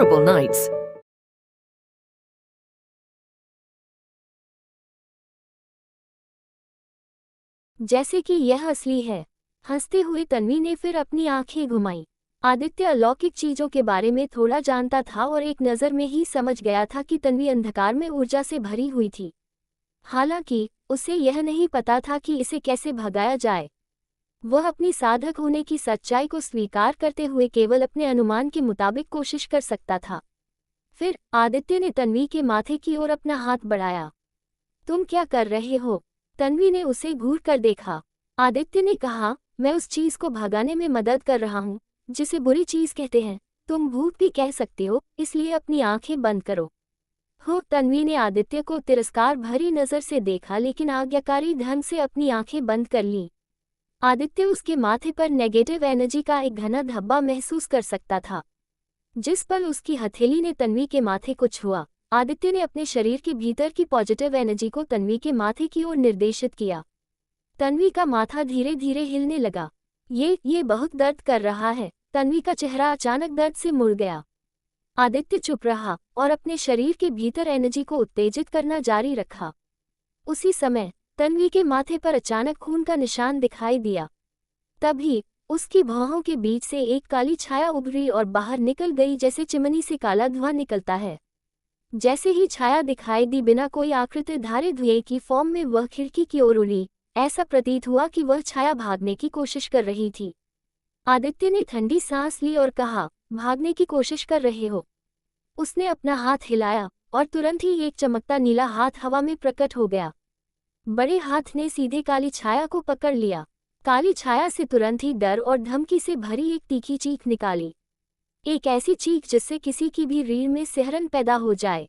Horrible Nights. जैसे कि यह असली है। हंसते हुए तन्वी ने फिर अपनी आंखें घुमाई। आदित्य अलौकिक चीजों के बारे में थोड़ा जानता था और एक नज़र में ही समझ गया था कि तन्वी अंधकार में ऊर्जा से भरी हुई थी। हालांकि उसे यह नहीं पता था कि इसे कैसे भगाया जाए। वह अपनी साधक होने की सच्चाई को स्वीकार करते हुए केवल अपने अनुमान के मुताबिक कोशिश कर सकता था। फिर आदित्य ने तन्वी के माथे की ओर अपना हाथ बढ़ाया। तुम क्या कर रहे हो? तन्वी ने उसे घूर कर देखा। आदित्य ने कहा, मैं उस चीज को भगाने में मदद कर रहा हूँ जिसे बुरी चीज कहते हैं। तुम भूत भी कह सकते हो, इसलिए अपनी आंखें बंद करो। हो, तन्वी ने आदित्य को तिरस्कार भरी नजर से देखा लेकिन आज्ञाकारी ढंग से अपनी आंखें बंद कर ली। आदित्य उसके माथे पर नेगेटिव एनर्जी का एक घना धब्बा महसूस कर सकता था। जिस पल उसकी हथेली ने तन्वी के माथे को छुआ, आदित्य ने अपने शरीर के भीतर की पॉजिटिव एनर्जी को तन्वी के माथे की ओर निर्देशित किया। तन्वी का माथा धीरे धीरे हिलने लगा। ये बहुत दर्द कर रहा है। तन्वी का चेहरा अचानक दर्द से मुड़ गया। आदित्य चुप रहा और अपने शरीर के भीतर एनर्जी को उत्तेजित करना जारी रखा। उसी समय तन्वी के माथे पर अचानक खून का निशान दिखाई दिया। तभी उसकी भौहों के बीच से एक काली छाया उभरी और बाहर निकल गई, जैसे चिमनी से काला धुआं निकलता है। जैसे ही छाया दिखाई दी, बिना कोई आकृति धारे धुएं की फॉर्म में वह खिड़की की ओर उड़ी। ऐसा प्रतीत हुआ कि वह छाया भागने की कोशिश कर रही थी। आदित्य ने ठंडी सांस ली और कहा, भागने की कोशिश कर रहे हो? उसने अपना हाथ हिलाया और तुरंत ही एक चमकता नीला हाथ हवा में प्रकट हो गया। बड़े हाथ ने सीधे काली छाया को पकड़ लिया। काली छाया से तुरंत ही डर और धमकी से भरी एक तीखी चीख निकाली। एक ऐसी चीख जिससे किसी की भी रीढ़ में सिहरन पैदा हो जाए।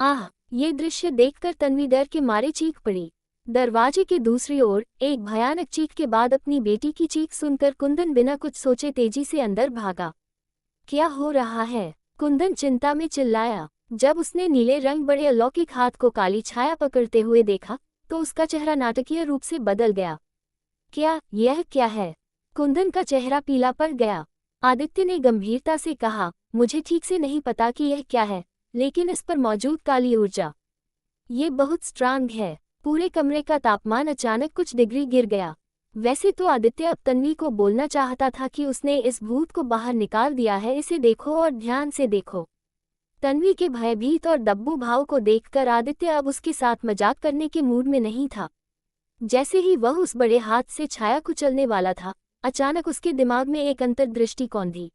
आह! ये दृश्य देखकर तन्वी डर के मारे चीख पड़ी। दरवाजे के दूसरी ओर एक भयानक चीख के बाद अपनी बेटी की चीख सुनकर कुंदन बिना कुछ सोचे तेजी से अंदर भागा। क्या हो रहा है? कुंदन चिंता में चिल्लाया। जब उसने नीले रंग बड़े अलौकिक हाथ को काली छाया पकड़ते हुए देखा तो उसका चेहरा नाटकीय रूप से बदल गया। यह क्या है? कुंदन का चेहरा पीला पड़ गया। आदित्य ने गंभीरता से कहा, मुझे ठीक से नहीं पता कि यह क्या है, लेकिन इस पर मौजूद काली ऊर्जा, ये बहुत स्ट्रांग है। पूरे कमरे का तापमान अचानक कुछ डिग्री गिर गया। वैसे तो आदित्य अब तन्वी को बोलना चाहता था कि उसने इस भूत को बाहर निकाल दिया है, इसे देखो और ध्यान से देखो। तन्वी के भयभीत और दब्बू भाव को देखकर आदित्य अब उसके साथ मजाक करने के मूड में नहीं था। जैसे ही वह उस बड़े हाथ से छाया कुचलने वाला था, अचानक उसके दिमाग में एक अंतर्दृष्टि कौंधी।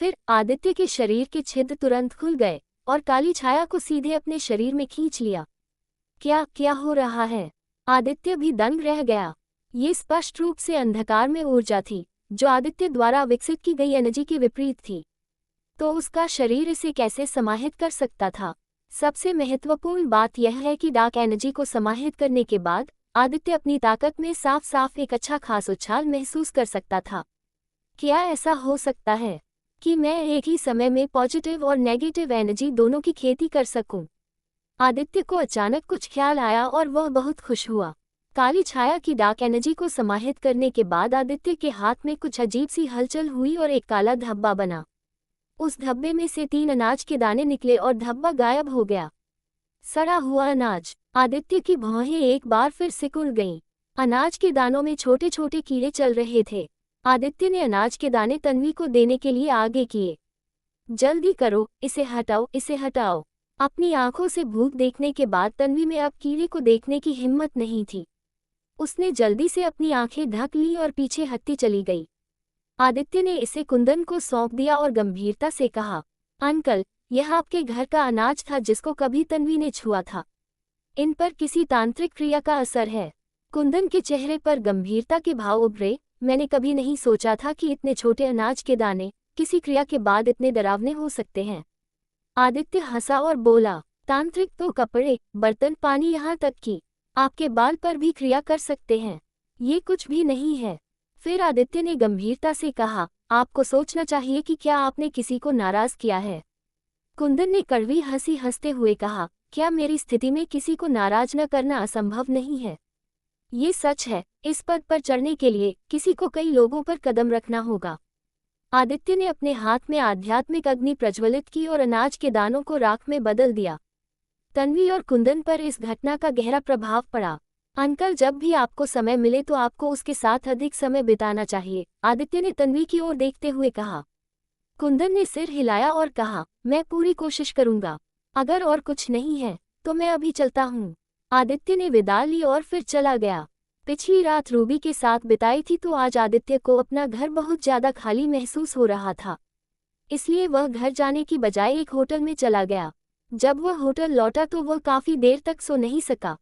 फिर आदित्य के शरीर के छिद्र तुरंत खुल गए और काली छाया को सीधे अपने शरीर में खींच लिया। क्या हो रहा है? आदित्य भी दंग रह गया। ये स्पष्ट रूप से अंधकार में ऊर्जा थी, जो आदित्य द्वारा विकसित की गई एनर्जी के विपरीत थी। तो उसका शरीर इसे कैसे समाहित कर सकता था? सबसे महत्वपूर्ण बात यह है कि डार्क एनर्जी को समाहित करने के बाद आदित्य अपनी ताकत में साफ साफ एक अच्छा खास उछाल महसूस कर सकता था। क्या ऐसा हो सकता है कि मैं एक ही समय में पॉजिटिव और नेगेटिव एनर्जी दोनों की खेती कर सकूं? आदित्य को अचानक कुछ ख्याल आया और वह बहुत खुश हुआ। काली छाया की डार्क एनर्जी को समाहित करने के बाद आदित्य के हाथ में कुछ अजीब सी हलचल हुई और एक काला धब्बा बना। उस धब्बे में से 3 अनाज के दाने निकले और धब्बा गायब हो गया। सड़ा हुआ अनाज। आदित्य की भौहें एक बार फिर सिकुड़ गईं। अनाज के दानों में छोटे छोटे कीड़े चल रहे थे। आदित्य ने अनाज के दाने तन्वी को देने के लिए आगे किए। जल्दी करो, इसे हटाओ, इसे हटाओ। अपनी आंखों से भूत देखने के बाद तन्वी में अब कीड़े को देखने की हिम्मत नहीं थी। उसने जल्दी से अपनी आंखें ढक ली और पीछे हटती चली गई। आदित्य ने इसे कुंदन को सौंप दिया और गंभीरता से कहा, अंकल, यह आपके घर का अनाज था जिसको कभी तन्वी ने छुआ था। इन पर किसी तांत्रिक क्रिया का असर है। कुंदन के चेहरे पर गंभीरता के भाव उभरे। मैंने कभी नहीं सोचा था कि इतने छोटे अनाज के दाने किसी क्रिया के बाद इतने डरावने हो सकते हैं। आदित्य हंसा और बोला, तांत्रिक तो कपड़े, बर्तन, पानी, यहाँ तक कि आपके बाल पर भी क्रिया कर सकते हैं। ये कुछ भी नहीं है। फिर आदित्य ने गंभीरता से कहा, आपको सोचना चाहिए कि क्या आपने किसी को नाराज किया है। कुंदन ने कड़वी हंसी हंसते हुए कहा, क्या मेरी स्थिति में किसी को नाराज न करना असंभव नहीं है? ये सच है। इस पद पर चढ़ने के लिए किसी को कई लोगों पर कदम रखना होगा। आदित्य ने अपने हाथ में आध्यात्मिक अग्नि प्रज्वलित की और अनाज के दानों को राख में बदल दिया। तन्वी और कुंदन पर इस घटना का गहरा प्रभाव पड़ा। अंकल, जब भी आपको समय मिले तो आपको उसके साथ अधिक समय बिताना चाहिए, आदित्य ने तन्वी की ओर देखते हुए कहा। कुंदन ने सिर हिलाया और कहा, मैं पूरी कोशिश करूंगा। अगर और कुछ नहीं है तो मैं अभी चलता हूँ। आदित्य ने विदा ली और फिर चला गया। पिछली रात रूबी के साथ बिताई थी तो आज आदित्य को अपना घर बहुत ज्यादा खाली महसूस हो रहा था। इसलिए वह घर जाने की बजाय एक होटल में चला गया। जब वह होटल लौटा तो वह काफी देर तक सो नहीं सका।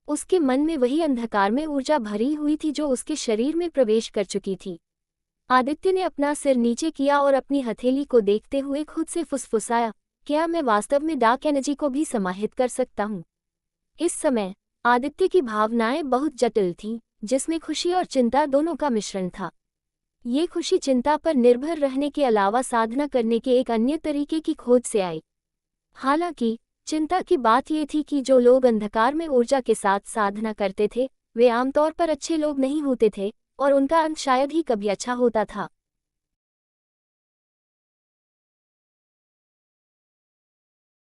उसके मन में वही अंधकार में ऊर्जा भरी हुई थी जो उसके शरीर में प्रवेश कर चुकी थी। आदित्य ने अपना सिर नीचे किया और अपनी हथेली को देखते हुए खुद से फुसफुसाया, क्या मैं वास्तव में डार्क एनर्जी को भी समाहित कर सकता हूँ? इस समय आदित्य की भावनाएं बहुत जटिल थीं, जिसमें खुशी और चिंता दोनों का मिश्रण था। ये खुशी चिंता पर निर्भर रहने के अलावा साधना करने के एक अन्य तरीके की खोज से आई। हालांकि चिंता की बात यह थी कि जो लोग अंधकार में ऊर्जा के साथ साधना करते थे वे आमतौर पर अच्छे लोग नहीं होते थे और उनका अंत शायद ही कभी अच्छा होता था।